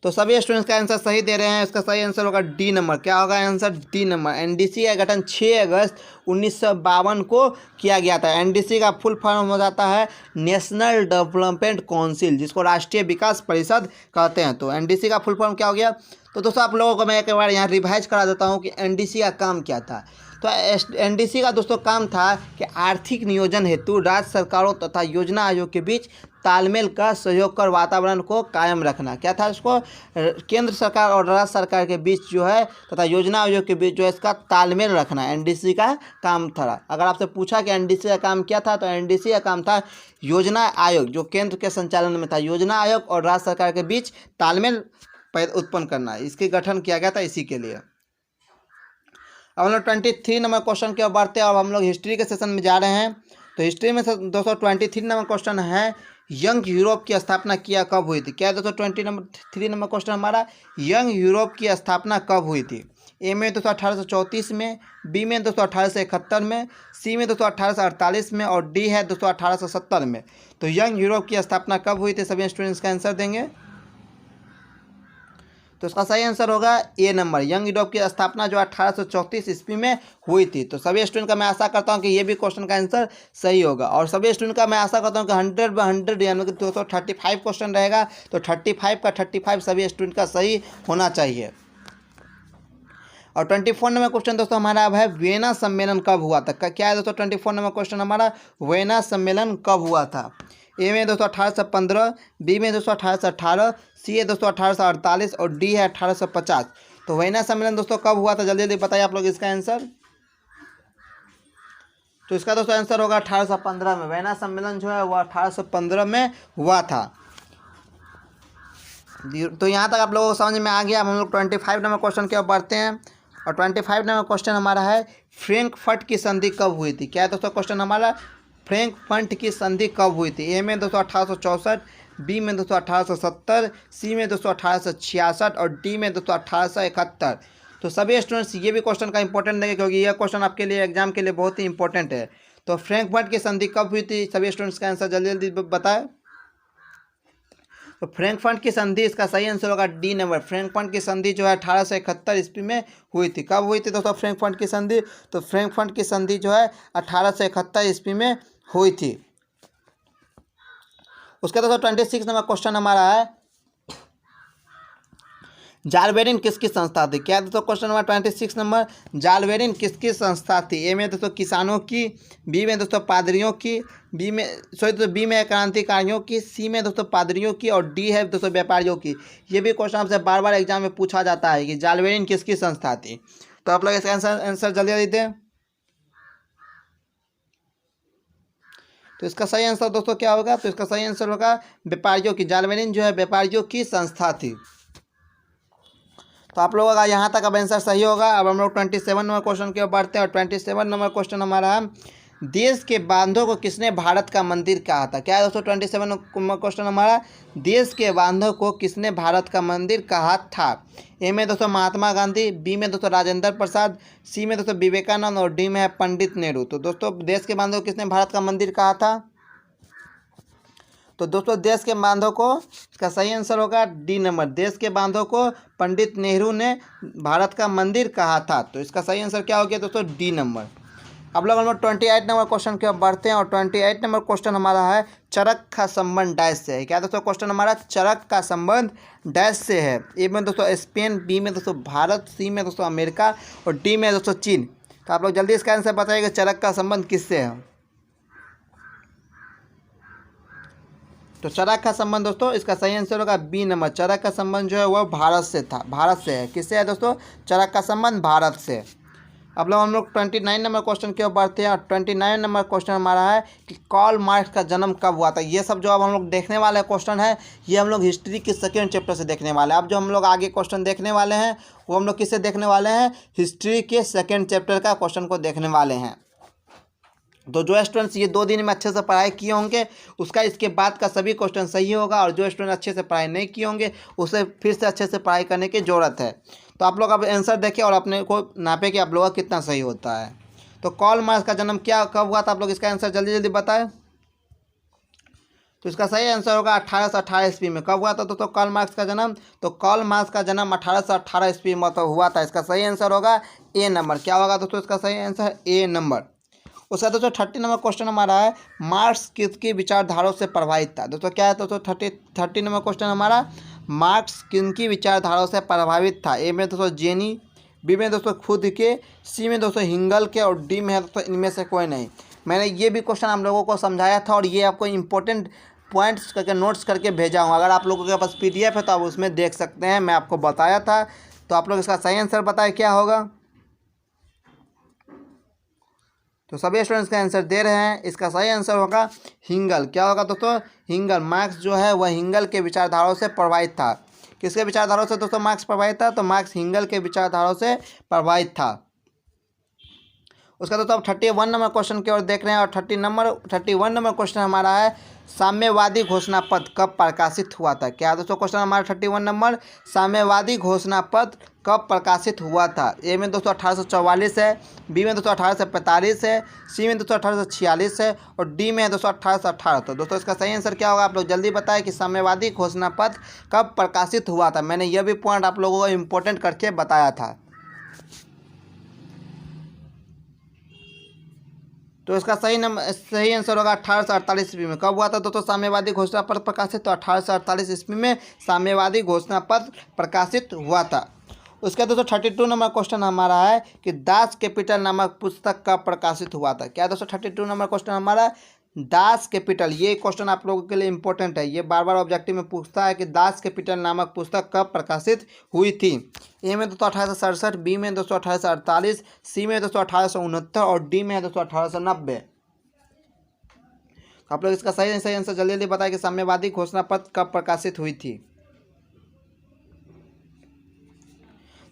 तो सभी स्टूडेंट्स का आंसर सही दे रहे हैं। इसका सही आंसर होगा डी नंबर। क्या होगा आंसर? D number. एनडीसी का गठन 6 अगस्त 1952 को किया गया था। एनडीसी का फुल फॉर्म हो जाता है नेशनल डेवलपमेंट काउंसिल, जिसको राष्ट्रीय विकास परिषद कहते हैं। तो एनडीसी का फुल फॉर्म क्या हो गया? तो दोस्तों आप लोगों को मैं एक बार यहाँ रिवाइज करा देता हूँ कि एनडीसी का काम क्या था। तो एनडीसी का दोस्तों काम था कि आर्थिक नियोजन हेतु राज्य सरकारों तथा योजना आयोग के बीच तालमेल का सहयोग कर वातावरण को कायम रखना। क्या था इसको? केंद्र सरकार और राज्य सरकार के बीच जो है तथा योजना आयोग के बीच जो है इसका तालमेल रखना एनडीसी का काम था। अगर आपसे पूछा कि एनडीसी का काम क्या था, तो एनडीसी का काम था योजना आयोग जो केंद्र के संचालन में था, योजना आयोग और राज्य सरकार के बीच तालमेल उत्पन्न करना, इसके गठन किया गया था इसी के लिए। अब हम लोग 23 नंबर क्वेश्चन के बढ़ते हैं। अब हम लोग हिस्ट्री के सेशन में जा रहे हैं। तो हिस्ट्री में दोस्तों 23 नंबर क्वेश्चन है, यंग यूरोप की स्थापना किया कब हुई थी। क्या है दोस्तों 23 नंबर क्वेश्चन हमारा, यंग यूरोप की स्थापना कब हुई थी। ए में दोस्तों 1834 में, बी में दोस्तों 1871 में, सी में दोस्तों 1848 में और डी है दोस्तों 1870 में। तो यंग यूरोप की स्थापना कब हुई थी? सभी स्टूडेंट्स का आंसर देंगे। तो इसका सही आंसर होगा ए नंबर। यंग यूरोप की स्थापना जो 1834 ईस्वी में हुई थी। तो सभी स्टूडेंट का मैं आशा करता हूं कि ये भी क्वेश्चन का आंसर सही होगा और सभी स्टूडेंट का मैं आशा करता हूं कि 100/100 यानी कि 235 क्वेश्चन रहेगा, तो 35 का 35 सभी स्टूडेंट का सही होना चाहिए। और 24 नंबर क्वेश्चन दोस्तों हमारा अब है वियना सम्मेलन कब हुआ था। क्या है दोस्तों 24 नंबर क्वेश्चन हमारा, वियना सम्मेलन कब हुआ था। ए में दोस्तों 1815, बी में दोस्तों 1818, सी है दोस्तों 1848 और डी है 1850। तो वियना सम्मेलन दोस्तों कब हुआ था, जल्दी जल्दी बताइए आप लोग इसका आंसर। तो इसका दोस्तों आंसर होगा 1815 में। वियना सम्मेलन जो है वो 1815 में हुआ था। तो यहाँ तक आप लोगों को समझ में आ गया। अब हम लोग 25 नंबर क्वेश्चन की ओर बढ़ते हैं और 25 नंबर क्वेश्चन हमारा है फ्रैंकफर्ट की संधि कब हुई थी। क्या है दोस्तों क्वेश्चन हमारा, फ्रैंकफर्ट की संधि कब हुई थी। ए में दोस्तों 1864, बी में दोस्तों 1870, सी में दोस्तों 1866 और डी में दोस्तों 1871। तो सभी स्टूडेंट्स ये भी क्वेश्चन का इंपॉर्टेंट देंगे क्योंकि यह क्वेश्चन आपके लिए एग्जाम के लिए बहुत ही इंपॉर्टेंट है। तो फ्रैंकफर्ट की संधि कब हुई थी, सभी स्टूडेंट्स का आंसर जल्दी जल्दी बताएं। तो फ्रैंकफर्ट की संधि, इसका सही आंसर होगा डी नंबर। फ्रैंकफर्ट की संधि जो है 1871 ईस्वी में हुई थी। कब हुई थी दोस्तों फ्रैंकफर्ट की संधि, तो फ्रैंकफर्ट की संधि जो है 1871 ईस्वी में हुई थी। उसका दोस्तों 26 नंबर क्वेश्चन हमारा है जालबेरिन किसकी संस्था थी। क्या दोस्तों क्वेश्चन नंबर 26 नंबर, जालबेरिन किसकी संस्था थी। ए में दोस्तों किसानों की, बी में दोस्तों पादरियों की, बी में क्रांतिकारियों की, सी में दोस्तों पादरियों की और डी है दोस्तों व्यापारियों की। ये भी क्वेश्चन आपसे बार बार एग्जाम में पूछा जाता है कि जालबेरिन किसकी संस्था थी। तो आप लोग इसका आंसर जल्दी जल्दी दें। तो इसका सही आंसर दोस्तों क्या होगा, तो इसका सही आंसर होगा व्यापारियों की। जालबेरिन जो है व्यापारियों की संस्था थी। तो आप लोगों का यहाँ तक अब आंसर सही होगा। अब हम लोग 27 नंबर क्वेश्चन की ओर बढ़ते हैं और 27 नंबर क्वेश्चन हमारा है देश के बांधों को किसने भारत का मंदिर कहा था। क्या है दोस्तों 27 नंबर क्वेश्चन हमारा, देश के बांधों को किसने भारत का मंदिर कहा था। ए में दोस्तों महात्मा गांधी, बी में दोस्तों राजेंद्र प्रसाद, सी में दोस्तों विवेकानंद और डी में है पंडित नेहरू। तो दोस्तों देश के बांधों को किसने भारत का मंदिर कहा था। तो दोस्तों देश के बांधों को, इसका सही आंसर होगा डी नंबर। देश के बांधों को पंडित नेहरू ने भारत का मंदिर कहा था। तो इसका सही आंसर क्या हो गया दोस्तों, डी नंबर। अब लोग हम लोग 28 नंबर क्वेश्चन की ओर बढ़ते हैं और 28 नंबर क्वेश्चन हमारा है चरक का संबंध डैश से है। क्या दोस्तों क्वेश्चन हमारा, चरक का संबंध डैश से है। ए में दोस्तों स्पेन, बी में दोस्तों भारत, सी में दोस्तों अमेरिका और डी में दोस्तों चीन। तो आप लोग जल्दी इसका आंसर बताइएगा, चरक का संबंध किससे है। तो चरक का संबंध दोस्तों, इसका सही आंसर होगा बी नंबर। चरक का संबंध जो है वह भारत से था, भारत से है। किससे है दोस्तों, चरक का संबंध भारत से। अब लोग हम लोग 29 नंबर क्वेश्चन की ओर बढ़ते हैं और 29 नंबर क्वेश्चन हमारा है कि कार्ल मार्क्स का जन्म कब हुआ था। ये सब जो अब हम लोग देखने वाले क्वेश्चन है ये हम लोग हिस्ट्री के सेकेंड चैप्टर से देखने वाले हैं। अब जो हम लोग आगे क्वेश्चन देखने वाले हैं वो हम लोग किससे देखने वाले हैं, हिस्ट्री के सेकेंड चैप्टर का क्वेश्चन को देखने वाले हैं। तो जो स्टूडेंट्स ये 2 दिन में अच्छे से पढ़ाई किए होंगे उसका इसके बाद का सभी क्वेश्चन सही होगा, और जो स्टूडेंट अच्छे से पढ़ाई नहीं किए होंगे उसे फिर से अच्छे से पढ़ाई करने की ज़रूरत है। तो आप लोग अब आंसर देखें और अपने को नापे कि आप लोगों का कितना सही होता है। तो कार्ल मार्क्स का जन्म कब हुआ था, आप लोग इसका आंसर जल्दी जल्दी बताएं। तो इसका सही आंसर होगा 1818 ईस्वी में। कब हुआ था दोस्तों कार्ल मार्क्स का जन्म, तो कार्ल मार्क्स का जन्म 1818 ईस्वी में हुआ था। इसका सही आंसर होगा ए नंबर। क्या होगा दोस्तों इसका सही आंसर, ए नंबर। उसका दोस्तों 30 नंबर क्वेश्चन हमारा है मार्क्स किसकी विचारधाराओं से प्रभावित था। दोस्तों क्या है दोस्तों 30 नंबर क्वेश्चन हमारा, मार्क्स किनकी विचारधाराओं से प्रभावित था। ए में दोस्तों जेनी, बी में दोस्तों खुद के, सी में दोस्तों हिंगल के और डी में है दोस्तों इनमें से कोई नहीं। मैंने ये भी क्वेश्चन आप लोगों को समझाया था और ये आपको इंपॉर्टेंट पॉइंट्स करके नोट्स करके भेजा हूँ। अगर आप लोगों के पास PDF है तो आप उसमें देख सकते हैं, मैं आपको बताया था। तो आप लोग इसका सही आंसर बताएं क्या होगा। तो सभी स्टूडेंट्स का आंसर दे रहे हैं, इसका सही आंसर होगा हिंगल। क्या होगा दोस्तों, हिंगल। मार्क्स जो है वह हिंगल के विचारधाराओं से प्रभावित था। किसके विचारधाराओं से दोस्तों मार्क्स प्रभावित था, तो मार्क्स हिंगल के विचारधाराओं से प्रभावित था। उसका दोस्तों अब 31 नंबर क्वेश्चन की ओर देख रहे हैं और 31 नंबर क्वेश्चन हमारा है साम्यवादी घोषणा पत्र कब प्रकाशित हुआ था। क्या दोस्तों क्वेश्चन हमारा 31 नंबर, साम्यवादी घोषणा पत्र कब प्रकाशित हुआ था। ए में दोस्तों 1844 है, बी में दोस्तों 1845 है, सी में दोस्तों 1846 है और डी में है दोस्तों 1818। तो दोस्तों इसका सही आंसर क्या होगा, आप लोग जल्दी बताएं कि साम्यवादी घोषणा पत्र कब प्रकाशित हुआ था। मैंने यह भी पॉइंट आप लोगों को इम्पोर्टेंट करके बताया था। तो इसका सही आंसर होगा 1848 ईस्वी में। कब हुआ था दोस्तों साम्यवादी घोषणा पत्र प्रकाशित, तो 1848 ईस्वी में साम्यवादी घोषणा पत्र प्रकाशित हुआ था। उसका दोस्तों 32 नंबर क्वेश्चन हमारा है कि दास कैपिटल नामक पुस्तक कब प्रकाशित हुआ था। क्या दोस्तों 32 नंबर क्वेश्चन हमारा दास कैपिटल, ये क्वेश्चन आप लोगों के लिए इंपॉर्टेंट है, ये बार बार ऑब्जेक्टिव में पूछता है कि दास कैपिटल नामक पुस्तक कब प्रकाशित हुई थी। ए में दोस्तों 1867, बी में दोस्तों 1848, सी में दोस्तों 1869 और डी में है दोस्तों 1890। आप लोग इसका सही आंसर जल्दी जल्दी बताएं कि साम्यवादी घोषणा पत्र कब प्रकाशित हुई थी।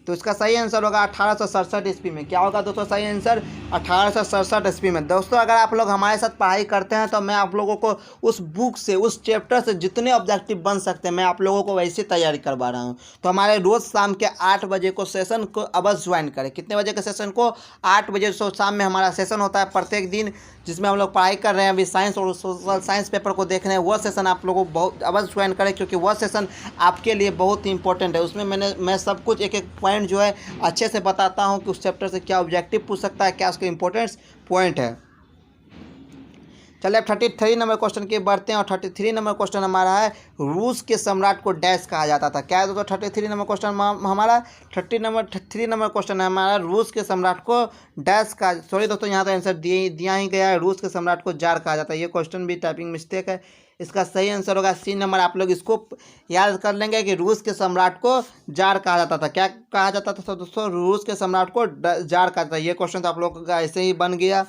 तो इसका सही आंसर होगा 1867 ईस्वी में। क्या होगा दोस्तों सही आंसर 1867 ईस्वी में। दोस्तों अगर आप लोग हमारे साथ पढ़ाई करते हैं तो मैं आप लोगों को उस बुक से, उस चैप्टर से जितने ऑब्जेक्टिव बन सकते हैं मैं आप लोगों को वैसे तैयारी करवा रहा हूं। तो हमारे रोज़ शाम के 8 बजे को सेशन को अवश्य ज्वाइन करें। कितने बजे के सेशन को? 8 बजे शाम में हमारा सेशन होता है प्रत्येक दिन, जिसमें हम लोग पढ़ाई कर रहे हैं अभी साइंस और सोशल साइंस पेपर को देख रहे हैं। वह सेशन आप लोगों को बहुत अवश्य ज्वाइन करें, क्योंकि वह सेशन आपके लिए बहुत ही इंपॉर्टेंट है। उसमें मैं सब कुछ एक एक पॉइंट जो है अच्छे से बताता हूं कि उस चैप्टर से क्या ऑब्जेक्टिव पूछ सकता है, क्या उसका इंपॉर्टेंस पॉइंट है। चलिए अब 33 नंबर क्वेश्चन की बढ़ते हैं। और 33 नंबर क्वेश्चन हमारा है रूस के सम्राट को डैश कहा जाता था। क्या है दोस्तों 33 नंबर क्वेश्चन हमारा 3 नंबर क्वेश्चन है हमारा रूस के सम्राट को डैश का, सॉरी दोस्तों यहाँ तो आंसर दिया ही गया है, रूस के सम्राट को जार कहा जाता है। ये क्वेश्चन भी टाइपिंग मिस्टेक है। इसका सही आंसर होगा सी नंबर। आप लोग इसको याद कर लेंगे कि रूस के सम्राट को जार कहा जाता था। क्या कहा जाता था दोस्तों? रूस के सम्राट को जार कहा जाता था। ये क्वेश्चन तो आप लोगों का ऐसे ही बन गया,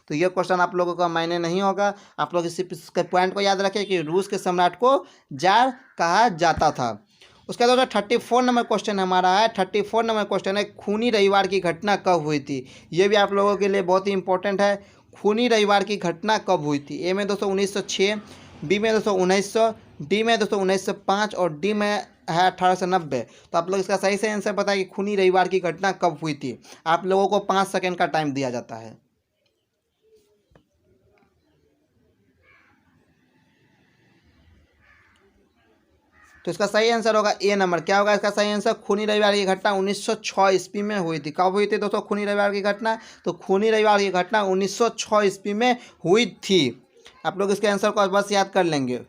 तो ये क्वेश्चन आप लोगों का मायने नहीं होगा। आप लोग इसके पॉइंट को याद रखें कि रूस के सम्राट को जार कहा जाता था। उसके बाद 34 नंबर क्वेश्चन हमारा है। 34 नंबर क्वेश्चन है खूनी रविवार की घटना कब हुई थी। ये भी आप लोगों के लिए बहुत ही इंपॉर्टेंट है। खूनी रविवार की घटना कब हुई थी? ए में दोस्तों 1906, बी में दोस्तों 1900, डी में दोस्तों 1905 और डी में है 1890। तो आप लोग इसका सही से आंसर बताएं कि खूनी रविवार की घटना कब हुई थी। आप लोगों को 5 सेकेंड का टाइम दिया जाता है। तो इसका सही आंसर होगा ए नंबर। क्या होगा इसका सही आंसर? खूनी रविवार की घटना 1906 ईस्वी में हुई थी। कब हुई थी दोस्तों खूनी रविवार की घटना? तो खूनी रविवार की घटना 1906 ईस्वी में हुई थी। आप लोग इसके आंसर को बस याद कर लेंगे।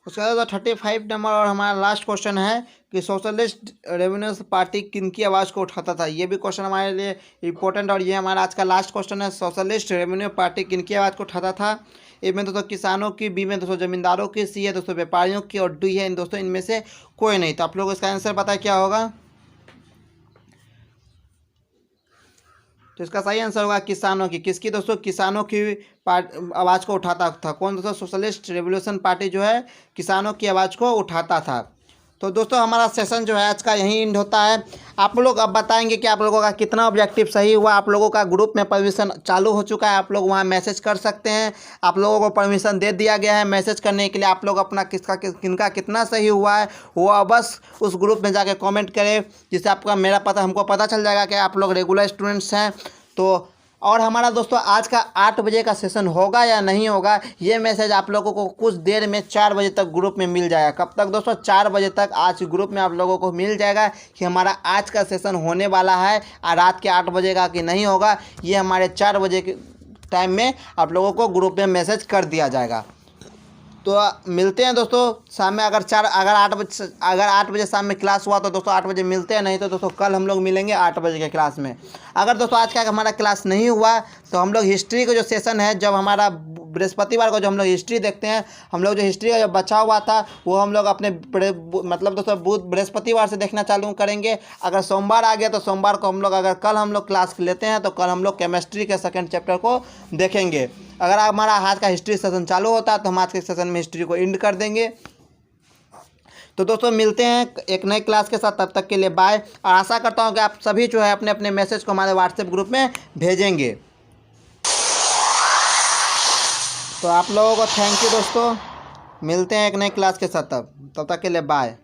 उसके बाद 35 नंबर और हमारा लास्ट क्वेश्चन है कि सोशलिस्ट रेवोल्यूशनरी पार्टी किनकी आवाज़ को उठाता था। ये भी क्वेश्चन हमारे लिए इंपॉर्टेंट और ये हमारा आज का लास्ट क्वेश्चन है। सोशलिस्ट रेवोल्यूशनरी पार्टी किनकी आवाज़ को उठाता था? ए में दोस्तों किसानों की, बी में दोस्तों जमींदारों की, सी है दोस्तों व्यापारियों की और डी है इन दोस्तों इनमें से कोई नहीं। तो आप लोग इसका आंसर बताएं क्या होगा। तो इसका सही आंसर होगा किसानों की। किसकी दोस्तों? किसानों की आवाज़ को उठाता था। कौन दोस्तों? सोशलिस्ट रेवोल्यूशन पार्टी जो है किसानों की आवाज़ को उठाता था। तो दोस्तों हमारा सेशन जो है आज का यहीं एंड होता है। आप लोग अब बताएंगे कि आप लोगों का कितना ऑब्जेक्टिव सही हुआ। आप लोगों का ग्रुप में परमिशन चालू हो चुका है, आप लोग वहाँ मैसेज कर सकते हैं। आप लोगों को परमिशन दे दिया गया है मैसेज करने के लिए। आप लोग अपना किनका कितना सही हुआ है वो बस उस ग्रुप में जाके कमेंट करें, जिससे आपका हमको पता चल जाएगा कि आप लोग रेगुलर स्टूडेंट्स हैं। तो और हमारा दोस्तों आज का 8 बजे का सेशन होगा या नहीं होगा, ये मैसेज आप लोगों को कुछ देर में 4 बजे तक ग्रुप में मिल जाएगा। कब तक दोस्तों? 4 बजे तक आज ग्रुप में आप लोगों को मिल जाएगा कि हमारा आज का सेशन होने वाला है और रात के 8 बजे का कि नहीं होगा। ये हमारे 4 बजे के टाइम में आप लोगों को ग्रुप में मैसेज कर दिया जाएगा। तो मिलते हैं दोस्तों शाम में। अगर 8 बजे शाम में क्लास हुआ तो दोस्तों 8 बजे मिलते हैं, नहीं तो दोस्तों कल हम लोग मिलेंगे 8 बजे के क्लास में। अगर दोस्तों आज का हमारा क्लास नहीं हुआ तो हम लोग हिस्ट्री का जो सेशन है, जब हमारा बृहस्पतिवार को जो हम लोग हिस्ट्री देखते हैं, हम लोग जो हिस्ट्री का जो बचा हुआ था वो हम लोग अपने मतलब दोस्तों बृहस्पतिवार से देखना चालू करेंगे। अगर सोमवार आ गया तो सोमवार को हम लोग, अगर कल हम लोग क्लास लेते हैं तो कल हम लोग केमिस्ट्री के 2nd चैप्टर को देखेंगे। अगर हमारा आज का हिस्ट्री सेशन चालू होता है तो हम आज के सेशन में हिस्ट्री को एंड कर देंगे। तो दोस्तों मिलते हैं एक नई क्लास के साथ, तब तक के लिए बाय। और आशा करता हूं कि आप सभी जो है अपने अपने मैसेज को हमारे व्हाट्सएप ग्रुप में भेजेंगे। तो आप लोगों को थैंक यू दोस्तों। मिलते हैं एक नई क्लास के साथ, तब तक के लिए बाय।